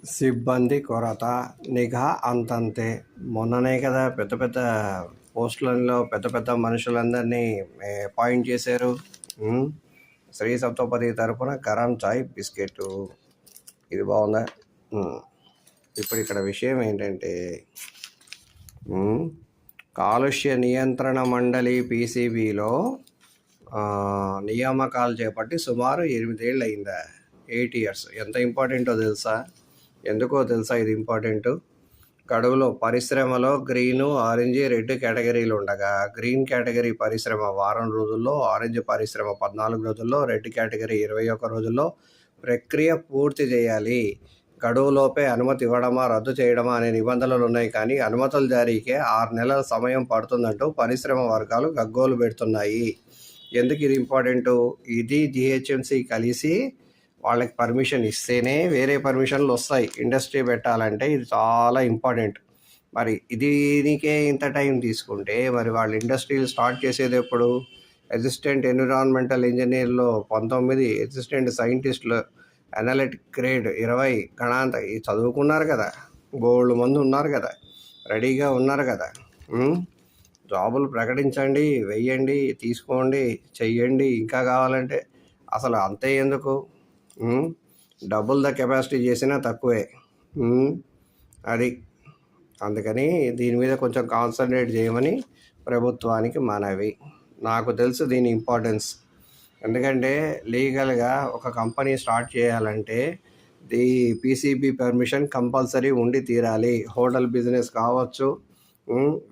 సిబ్బంది కొరత, నిఘా అంతంతే. మొన్ననే కదా పెద్ద పెద్ద పోస్టులలో పెద్ద పెద్ద మనుషులందరినీ అపాయింట్ చేశారు. శ్రీ సప్తపది తరపున గరం చాయ్ బిస్కెట్. ఇది బాగుందా? ఇప్పుడు ఇక్కడ విషయం ఏంటంటే, కాలుష్య నియంత్రణ మండలి పీసీబీలో నియామకాలు చేపట్టి సుమారు 8 ఏళ్ళు అయిందా? 8 years. ఎంత ఇంపార్టెంటో తెలుసా? ఎందుకో తెలుసా ఇది ఇంపార్టెంటు? గడువులో పరిశ్రమలో గ్రీను, ఆరెంజ్, రెడ్ కేటగిరీలు ఉండగా, గ్రీన్ కేటగిరీ పరిశ్రమ వారం రోజుల్లో, ఆరెంజ్ పరిశ్రమ 14 రోజుల్లో, రెడ్ కేటగిరీ 21 రోజుల్లో ప్రక్రియ పూర్తి చేయాలి. గడువులోపే అనుమతి ఇవ్వడమా రద్దు చేయడమా అనే నిబంధనలు ఉన్నాయి. కానీ అనుమతుల జారీకే 6 నెలల సమయం పడుతుందంటూ పరిశ్రమ వర్గాలు గగ్గోలు పెడుతున్నాయి. ఎందుకు ఇది ఇంపార్టెంటు? ఇది జిహెచ్ఎంసి కలిసి వాళ్ళకి పర్మిషన్ ఇస్తేనే వేరే పర్మిషన్లు వస్తాయి. ఇండస్ట్రీ పెట్టాలంటే ఇది చాలా ఇంపార్టెంట్. మరి దీనికే ఇంత టైం తీసుకుంటే మరి వాళ్ళు ఇండస్ట్రీలు స్టార్ట్ చేసేది ఎప్పుడు? అసిస్టెంట్ ఎన్విరాన్మెంటల్ ఇంజనీర్లో 19, అసిస్టెంట్ సైంటిస్టులు అనలిటిక్ గ్రేడ్ 20 గణాంత చదువుకున్నారు కదా, బోల్డ్ మంది ఉన్నారు కదా, రెడీగా ఉన్నారు కదా. జాబులు ప్రకటించండి, వెయ్యండి, తీసుకోండి, చెయ్యండి. ఇంకా కావాలంటే అసలు అంతే ఎందుకు? డబుల్ ద కెపాసిటీ చేసినా తక్కువే. అది అందుకని దీని మీద కొంచెం కాన్సన్ట్రేట్ చేయమని ప్రభుత్వానికి మనవి. నాకు తెలుసు దీని ఇంపార్టెన్స్. ఎందుకంటే లీగల్గా ఒక కంపెనీ స్టార్ట్ చేయాలంటే ది పీసీబీ పర్మిషన్ కంపల్సరీ ఉండి తీరాలి. హోటల్ బిజినెస్ కావచ్చు,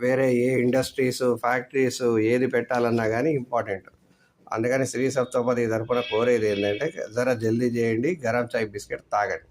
వేరే ఏ ఇండస్ట్రీస్, ఫ్యాక్టరీస్ ఏది పెట్టాలన్నా కానీ ఇంపార్టెంట్. అందుకని శ్రీ సప్తపది తరపున కోరేది ఏంటంటే జరా జల్దీ చేయండి, గరం చాయ్ బిస్కెట్ తాగండి.